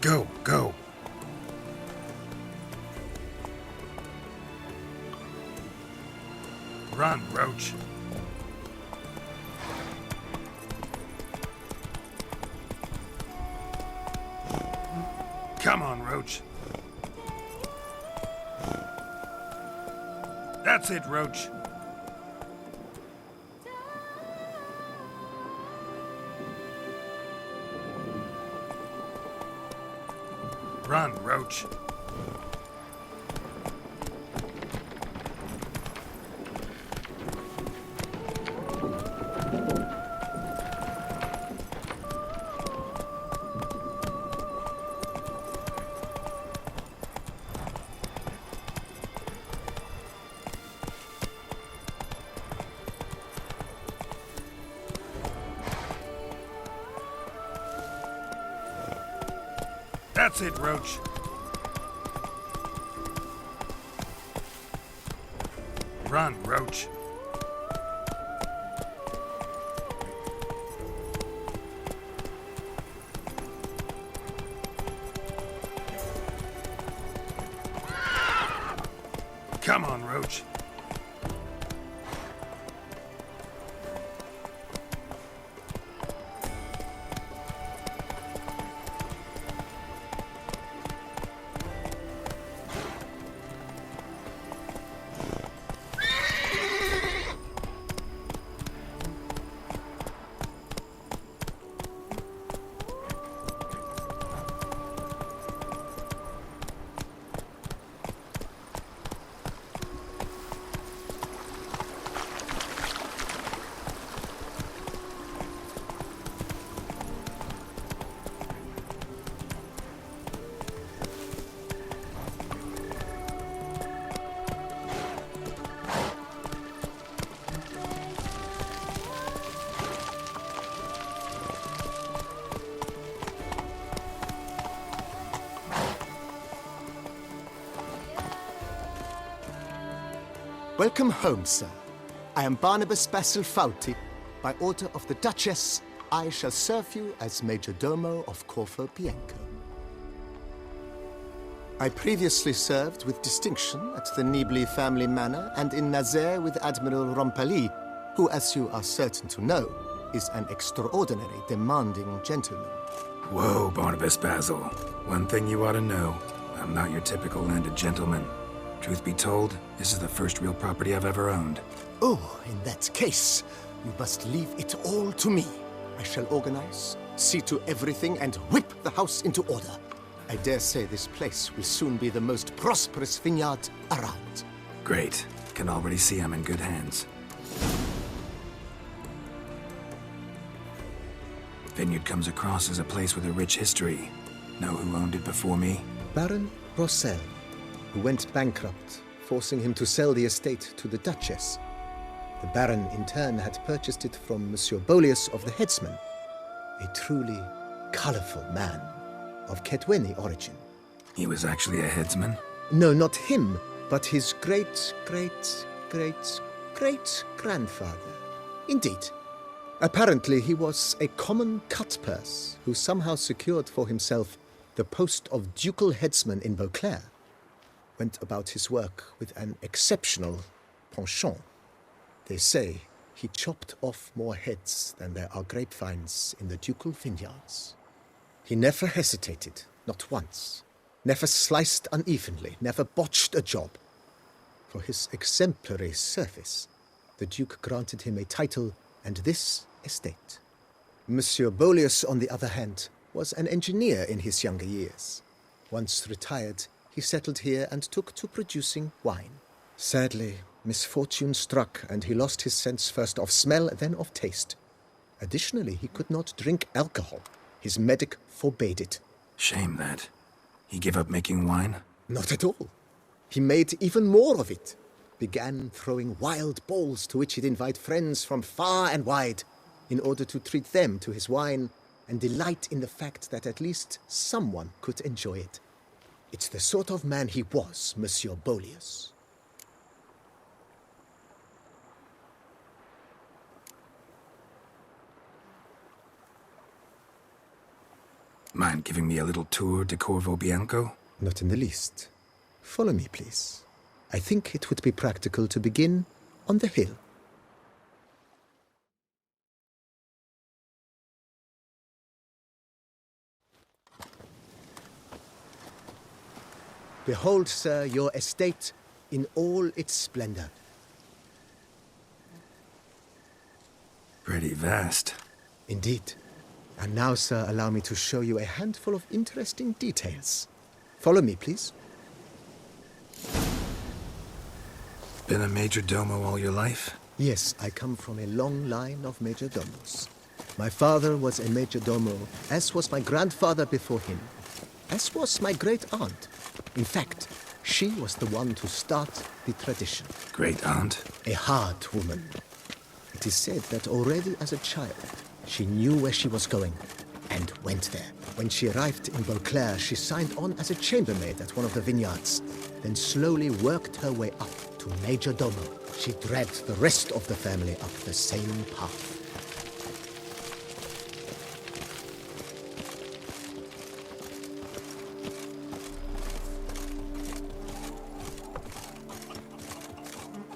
Go, go. Run, Roach. Come on, Roach. That's it, Roach. Run, Roach. That's it, Roach. Run, Roach. Come on, Roach. Welcome home, sir. I am Barnabas Basilfauti. By order of the Duchess, I shall serve you as Major Domo of Corfu Bianco. I previously served with distinction at the Nibli family manor and in Nazaire with Admiral Rompali, who, as you are certain to know, is an extraordinary demanding gentleman. Whoa, Barnabas Basil. One thing you ought to know. I'm not your typical landed gentleman. Truth be told, this is the first real property I've ever owned. Oh, in that case, you must leave it all to me. I shall organize, see to everything, and whip the house into order. I dare say this place will soon be the most prosperous vineyard around. Great. Can already see I'm in good hands. Vineyard comes across as a place with a rich history. Know who owned it before me? Baron Rossel, who went bankrupt, forcing him to sell the estate to the Duchess. The Baron, in turn, had purchased it from Monsieur Bolius of the Headsman, a truly colorful man of Ketweni origin. He was actually a headsman? No, not him, but his great-great-great-great-grandfather. Indeed. Apparently, he was a common cut-purse who somehow secured for himself the post of ducal headsman in Beauclair. Went about his work with an exceptional penchant. They say he chopped off more heads than there are grapevines in the ducal vineyards. He never hesitated, not once. Never sliced unevenly, never botched a job. For his exemplary service, the Duke granted him a title and this estate. Monsieur Bolius, on the other hand, was an engineer in his younger years. Once retired, he settled here and took to producing wine. Sadly, misfortune struck, and he lost his sense first of smell, then of taste. Additionally, he could not drink alcohol. His medic forbade it. Shame that. He gave up making wine? Not at all. He made even more of it. Began throwing wild balls to which he'd invite friends from far and wide in order to treat them to his wine and delight in the fact that at least someone could enjoy it. It's the sort of man he was, Monsieur Bolius. Mind giving me a little tour de Corvo Bianco? Not in the least. Follow me, please. I think it would be practical to begin on the hill. Behold, sir, your estate in all its splendor. Pretty vast. Indeed. And now, sir, allow me to show you a handful of interesting details. Follow me, please. Been a major domo all your life? Yes, I come from a long line of major domos. My father was a major domo, as was my grandfather before him, as was my great-aunt. In fact, she was the one to start the tradition. Great-aunt? A hard woman. It is said that already as a child, she knew where she was going and went there. When she arrived in Beauclair, she signed on as a chambermaid at one of the vineyards, then slowly worked her way up to major domo. She dragged the rest of the family up the same path.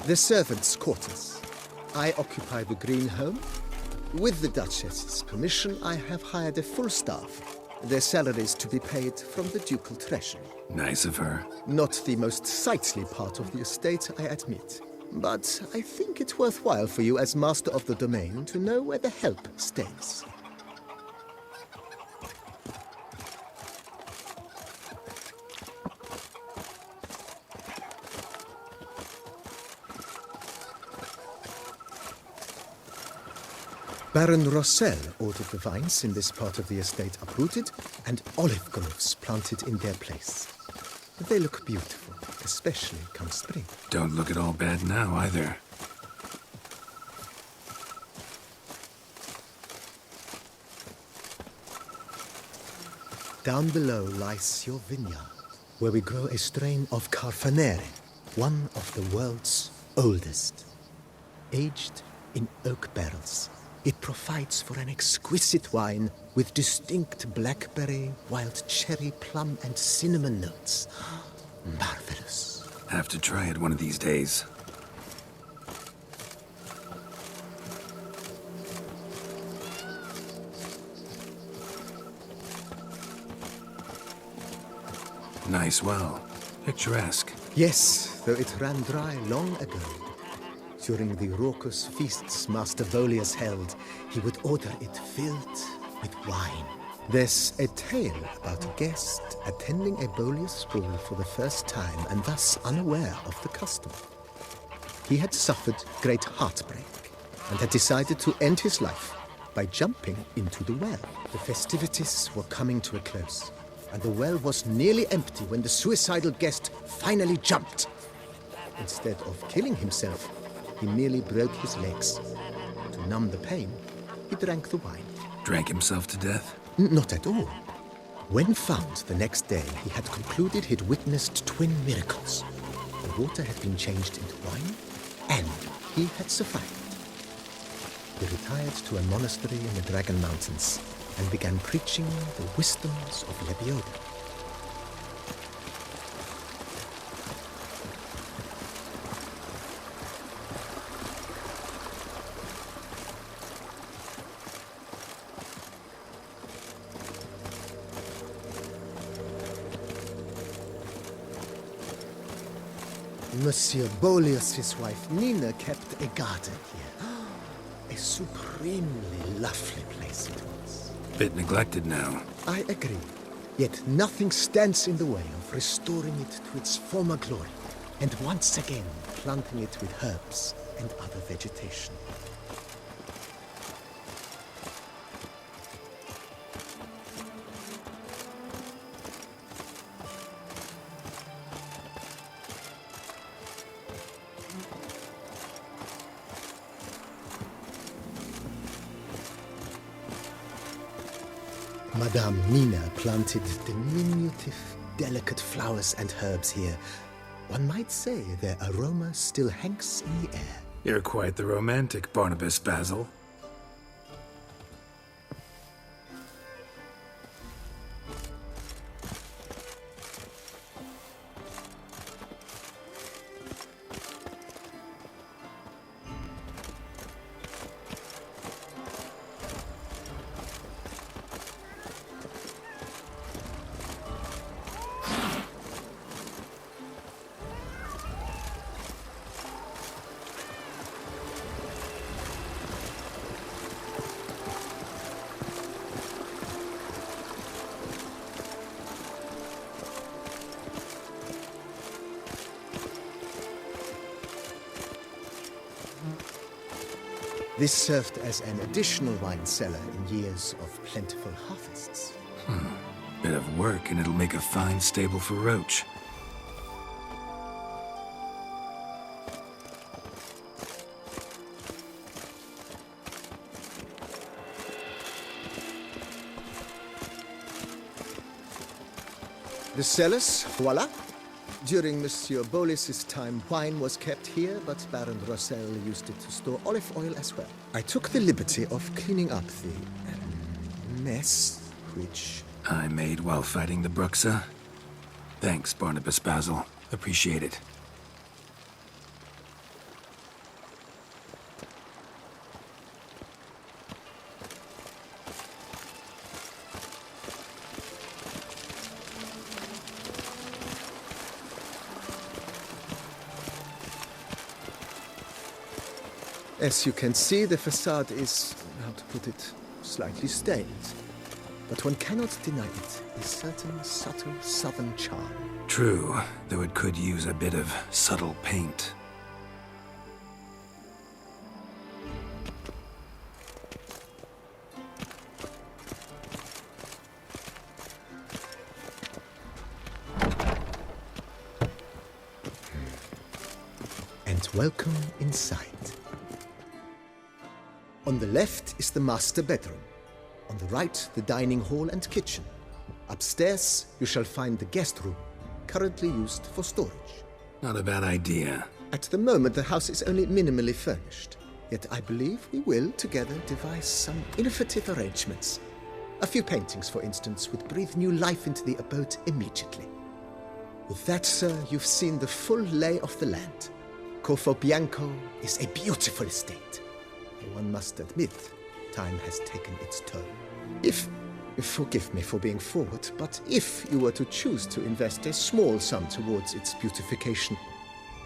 The servants' quarters. I occupy the green home. With the Duchess's permission, I have hired a full staff. Their salaries to be paid from the ducal treasury. Nice of her. Not the most sightly part of the estate, I admit. But I think it worthwhile for you as master of the domain to know where the help stays. Baron Rossel ordered the vines in this part of the estate uprooted and olive groves planted in their place. They look beautiful, especially come spring. Don't look at all bad now, either. Down below lies your vineyard, where we grow a strain of Carfanere, one of the world's oldest. Aged in oak barrels, it provides for an exquisite wine with distinct blackberry, wild cherry, plum, and cinnamon notes. Marvelous. Have to try it one of these days. Nice well. Picturesque. Yes, though it ran dry long ago. During the raucous feasts Master Volius held, he would order it filled with wine. There's a tale about a guest attending a Volius ball for the first time and thus unaware of the custom. He had suffered great heartbreak and had decided to end his life by jumping into the well. The festivities were coming to a close, and the well was nearly empty when the suicidal guest finally jumped. Instead of killing himself, he merely broke his legs. To numb the pain, he drank the wine. Drank himself to death? Not at all. When found the next day, he had concluded he'd witnessed twin miracles. The water had been changed into wine, and he had survived. He retired to a monastery in the Dragon Mountains and began preaching the wisdoms of Lebioda. Monsieur Bolius, his wife Nina, kept a garden here. A supremely lovely place it was. Bit neglected now. I agree. Yet nothing stands in the way of restoring it to its former glory, and once again planting it with herbs and other vegetation. Madame Nina planted diminutive, delicate flowers and herbs here. One might say their aroma still hangs in the air. You're quite the romantic, Barnabas Basil. This served as an additional wine cellar in years of plentiful harvests. Bit of work and it'll make a fine stable for Roach. The cellars, voila. During Monsieur Bolis's time, wine was kept here, but Baron Rossel used it to store olive oil as well. I took the liberty of cleaning up the mess, which... I made while fighting the Bruxa. Thanks, Barnabas Basil. Appreciate it. As you can see, the facade is, how to put it, slightly stained. But one cannot deny it, a certain subtle southern charm. True, though it could use a bit of subtle paint. And welcome inside. On the left is the master bedroom. On the right, the dining hall and kitchen. Upstairs, you shall find the guest room, currently used for storage. Not a bad idea. At the moment, the house is only minimally furnished. Yet I believe we will, together, devise some innovative arrangements. A few paintings, for instance, would breathe new life into the abode immediately. With that, sir, you've seen the full lay of the land. Corfo Bianco is a beautiful estate. One must admit, time has taken its toll. Forgive me for being forward, but if you were to choose to invest a small sum towards its beautification,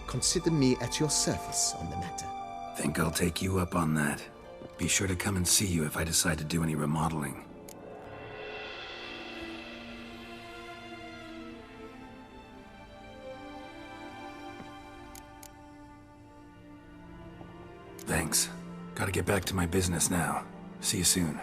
consider me at your service on the matter. Think I'll take you up on that. Be sure to come and see you if I decide to do any remodeling. Thanks. Gotta get back to my business now. See you soon.